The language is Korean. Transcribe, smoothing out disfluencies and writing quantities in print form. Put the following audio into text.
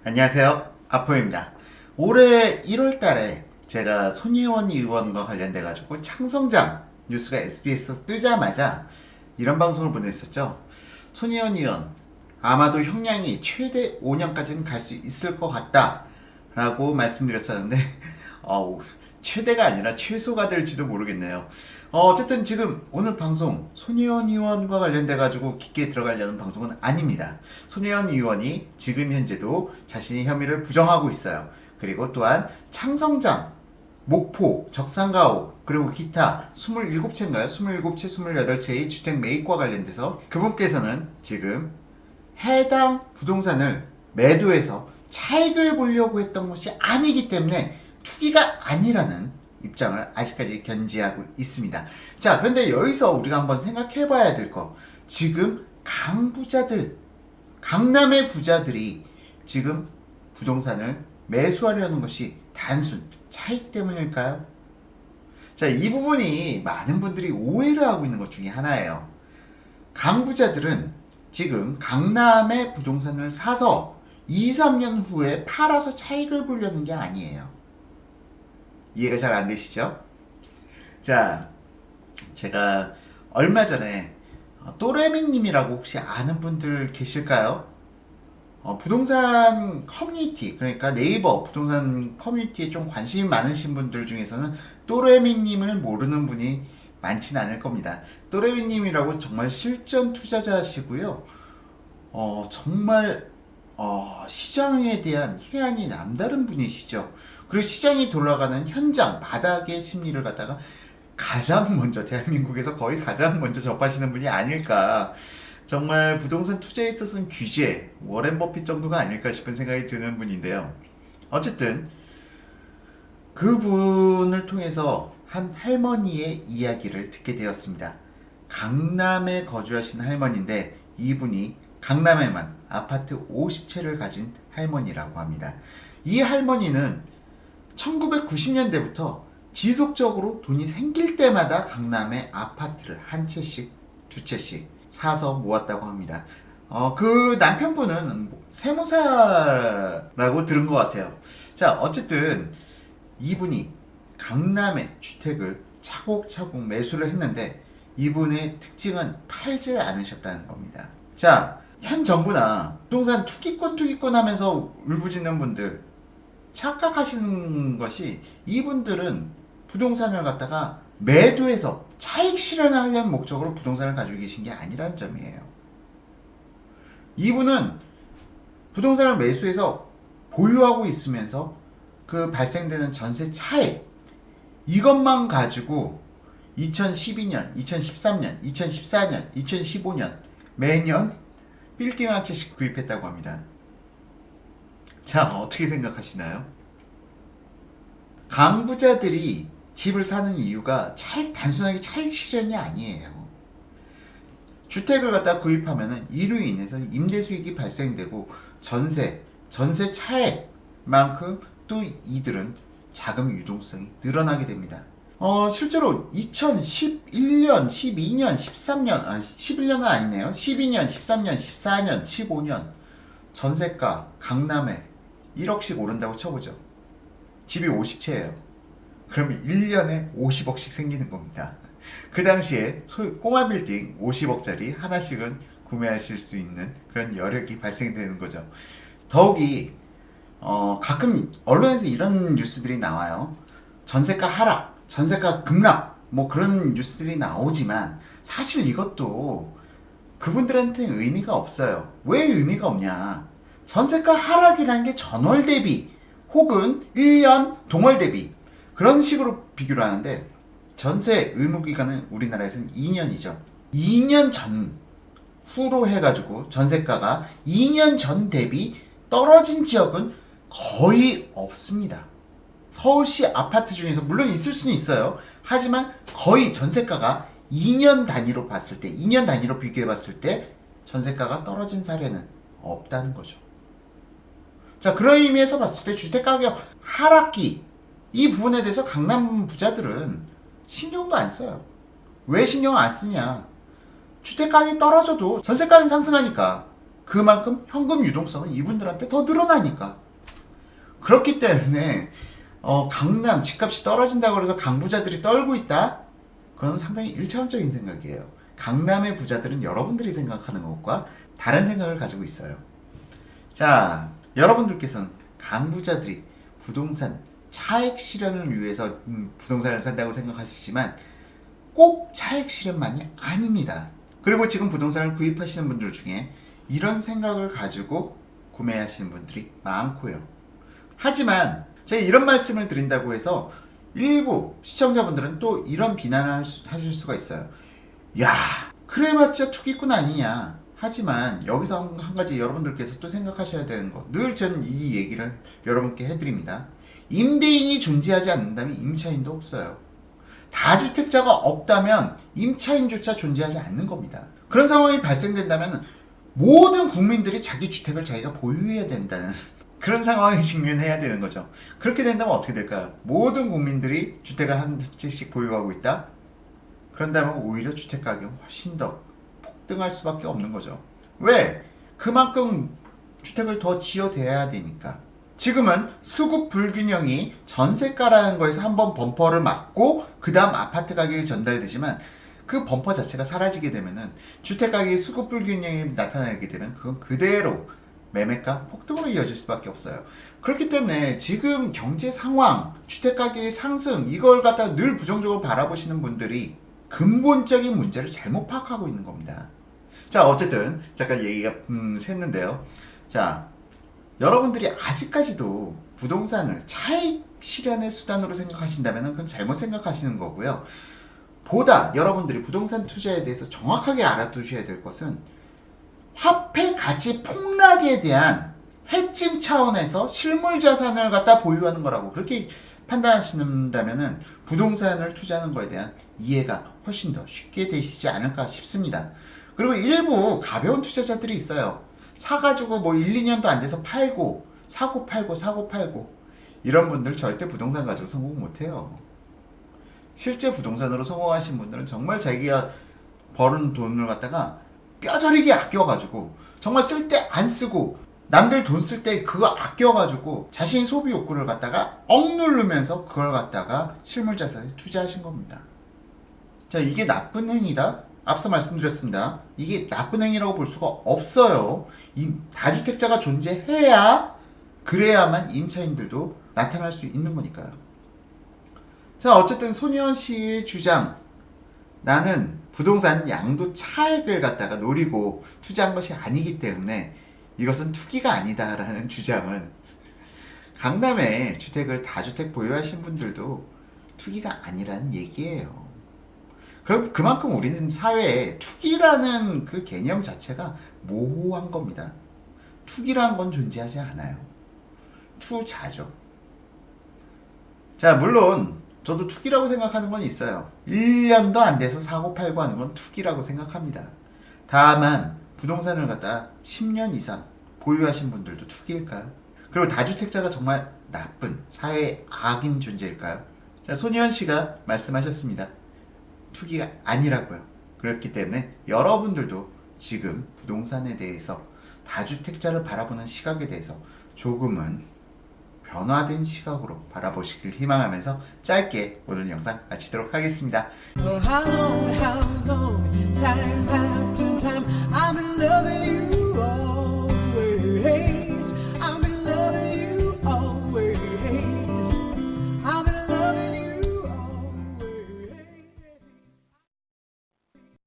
안녕하세요. 아포입니다. 올해 1월 달에 제가 손혜원 의원과 관련돼 가지고 창성장 뉴스가 SBS에서 뜨자마자 이런 방송을 보냈었죠. 손혜원 의원 아마도 형량이 최대 5년까지는 갈 수 있을 것 같다 라고 말씀드렸었는데 최대가 아니라 최소가 될지도 모르겠네요. 어쨌든 지금 오늘 방송 손혜원 의원과 관련돼 가지고 깊게 들어가려는 방송은 아닙니다. 손혜원 의원이 지금 현재도 자신의 혐의를 부정하고 있어요. 그리고 또한 창성장, 목포, 적산가오 그리고 기타 27채인가요? 27채, 28채의 주택 매입과 관련돼서 그분께서는 지금 해당 부동산을 매도해서 차익을 보려고 했던 것이 아니기 때문에 투기가 아니라는 입장을 아직까지 견지하고 있습니다. 자, 그런데 여기서 우리가 한번 생각해 봐야 될 거. 지금 강부자들, 강남의 부자들이 지금 부동산을 매수하려는 것이 단순 차익 때문일까요? 자, 이 부분이 많은 분들이 오해를 하고 있는 것 중에 하나예요. 강부자들은 지금 강남의 부동산을 사서 2, 3년 후에 팔아서 차익을 보려는 게 아니에요. 이해가 잘 안 되시죠? 자, 제가 얼마 전에 또레미님이라고 혹시 아는 분들 계실까요? 부동산 커뮤니티, 그러니까 네이버 부동산 커뮤니티에 좀 관심이 많으신 분들 중에서는 또레미님을 모르는 분이 많진 않을 겁니다. 또레미님이라고 정말 실전 투자자시고요. 정말 시장에 대한 해안이 남다른 분이시죠. 그리고 시장이 돌아가는 현장, 바닥의 심리를 갖다가 가장 먼저, 대한민국에서 거의 가장 먼저 접하시는 분이 아닐까. 정말 부동산 투자에 있어서는 규제, 워렌 버핏 정도가 아닐까 싶은 생각이 드는 분인데요. 어쨌든, 그분을 통해서 한 할머니의 이야기를 듣게 되었습니다. 강남에 거주하신 할머니인데, 이분이 강남에만 아파트 50채를 가진 할머니라고 합니다. 이 할머니는 1990년대부터 지속적으로 돈이 생길 때마다 강남의 아파트를 한 채씩, 두 채씩 사서 모았다고 합니다. 그 남편분은 세무사라고 들은 것 같아요. 자, 어쨌든 이분이 강남의 주택을 차곡차곡 매수를 했는데 이분의 특징은 팔질 않으셨다는 겁니다. 자, 현 정부나 부동산 투기꾼 하면서 울부짖는 분들 착각하시는 것이 이분들은 부동산을 갖다가 매도해서 차익 실현을 하려는 목적으로 부동산을 가지고 계신 게 아니라는 점이에요. 이분은 부동산을 매수해서 보유하고 있으면서 그 발생되는 전세 차익 이것만 가지고 2012년, 2013년, 2014년, 2015년 매년 빌딩 한 채씩 구입했다고 합니다. 자, 어떻게 생각하시나요? 강부자들이 집을 사는 이유가 단순하게 차익 실현이 아니에요. 주택을 갖다 구입하면은 이로 인해서 임대 수익이 발생되고 전세 차익만큼 또 이들은 자금 유동성이 늘어나게 됩니다. 실제로 2011년, 12년, 13년, 11년은 아니네요. 12년, 13년, 14년, 15년 전세가 강남에 1억씩 오른다고 쳐보죠. 집이 50채예요. 그러면 1년에 50억씩 생기는 겁니다. 그 당시에 꼬마 빌딩 50억짜리 하나씩은 구매하실 수 있는 그런 여력이 발생되는 거죠. 더욱이 가끔 언론에서 이런 뉴스들이 나와요. 전세가 하락, 전세가 급락 뭐 그런 뉴스들이 나오지만 사실 이것도 그분들한테 의미가 없어요. 왜 의미가 없냐? 전세가 하락이라는 게 전월 대비 혹은 1년 동월 대비 그런 식으로 비교를 하는데 전세 의무기간은 우리나라에서는 2년이죠. 2년 전후로 해가지고 전세가가 2년 전 대비 떨어진 지역은 거의 없습니다. 서울시 아파트 중에서 물론 있을 수는 있어요. 하지만 거의 전세가가 2년 단위로 봤을 때, 2년 단위로 비교해 봤을 때 전세가가 떨어진 사례는 없다는 거죠. 자, 그런 의미에서 봤을 때 주택가격 하락기 이 부분에 대해서 강남 부자들은 신경도 안 써요. 왜 신경을 안 쓰냐? 주택가격이 떨어져도 전세가는 상승하니까 그만큼 현금 유동성은 이분들한테 더 늘어나니까. 그렇기 때문에 강남 집값이 떨어진다고 해서 강부자들이 떨고 있다? 그건 상당히 일차원적인 생각이에요. 강남의 부자들은 여러분들이 생각하는 것과 다른 생각을 가지고 있어요. 자, 여러분들께서는 강부자들이 부동산 차익 실현을 위해서 부동산을 산다고 생각하시지만 꼭 차익 실현만이 아닙니다. 그리고 지금 부동산을 구입하시는 분들 중에 이런 생각을 가지고 구매하시는 분들이 많고요. 하지만 제가 이런 말씀을 드린다고 해서 일부 시청자분들은 또 이런 비난을 하실 수가 있어요. 야, 그래봤자 투기꾼 아니냐. 하지만 여기서 한 가지 여러분들께서 또 생각하셔야 되는 거, 늘 저는 이 얘기를 여러분께 해드립니다. 임대인이 존재하지 않는다면 임차인도 없어요. 다주택자가 없다면 임차인조차 존재하지 않는 겁니다. 그런 상황이 발생된다면 모든 국민들이 자기 주택을 자기가 보유해야 된다는 그런 상황에 직면해야 되는 거죠. 그렇게 된다면 어떻게 될까요? 모든 국민들이 주택을 한 채씩 보유하고 있다? 그런다면 오히려 주택 가격이 훨씬 더 폭등할 수밖에 없는 거죠. 왜? 그만큼 주택을 더 지어대야 되니까. 지금은 수급 불균형이 전세가라는 거에서 한번 범퍼를 맞고 그 다음 아파트 가격이 전달되지만 그 범퍼 자체가 사라지게 되면은 주택 가격의 수급 불균형이 나타나게 되면 그건 그대로 매매가 폭등으로 이어질 수밖에 없어요. 그렇기 때문에 지금 경제 상황, 주택 가격의 상승 이걸 갖다 늘 부정적으로 바라보시는 분들이 근본적인 문제를 잘못 파악하고 있는 겁니다. 자, 어쨌든 잠깐 얘기가 샜는데요. 자, 여러분들이 아직까지도 부동산을 차익 실현의 수단으로 생각하신다면 그건 잘못 생각하시는 거고요. 보다 여러분들이 부동산 투자에 대해서 정확하게 알아두셔야 될 것은 화폐 가치 폭락에 대한 해칭 차원에서 실물 자산을 갖다 보유하는 거라고 그렇게 판단하신다면 부동산을 투자하는 거에 대한 이해가 훨씬 더 쉽게 되시지 않을까 싶습니다. 그리고 일부 가벼운 투자자들이 있어요. 사가지고 뭐 1, 2년도 안 돼서 팔고 사고 팔고 이런 분들 절대 부동산 가지고 성공 못해요. 실제 부동산으로 성공하신 분들은 정말 자기가 버는 돈을 갖다가 뼈저리게 아껴가지고 정말 쓸 때 안 쓰고 남들 돈 쓸 때 그거 아껴가지고 자신 소비 욕구를 갖다가 억누르면서 그걸 갖다가 실물자산에 투자하신 겁니다. 자, 이게 나쁜 행위다? 앞서 말씀드렸습니다. 이게 나쁜 행위라고 볼 수가 없어요. 이 다주택자가 존재해야 그래야만 임차인들도 나타날 수 있는 거니까요. 자, 어쨌든 손희원 씨의 주장, 나는 부동산 양도 차익을 갖다가 노리고 투자한 것이 아니기 때문에 이것은 투기가 아니다라는 주장은 강남에 주택을 다주택 보유하신 분들도 투기가 아니라는 얘기예요. 그럼 그만큼 우리는 사회에 투기라는 그 개념 자체가 모호한 겁니다. 투기라는 건 존재하지 않아요. 투자죠. 자, 물론 저도 투기라고 생각하는 건 있어요. 1년도 안 돼서 사고 팔고 하는 건 투기라고 생각합니다. 다만 부동산을 갖다 10년 이상 보유하신 분들도 투기일까요? 그리고 다주택자가 정말 나쁜 사회의 악인 존재일까요? 자, 손희원 씨가 말씀하셨습니다. 투기가 아니라고요. 그렇기 때문에 여러분들도 지금 부동산에 대해서 다주택자를 바라보는 시각에 대해서 조금은 변화된 시각으로 바라보시길 희망하면서 짧게 오늘 영상 마치도록 하겠습니다. How long, time after time, I've been loving you.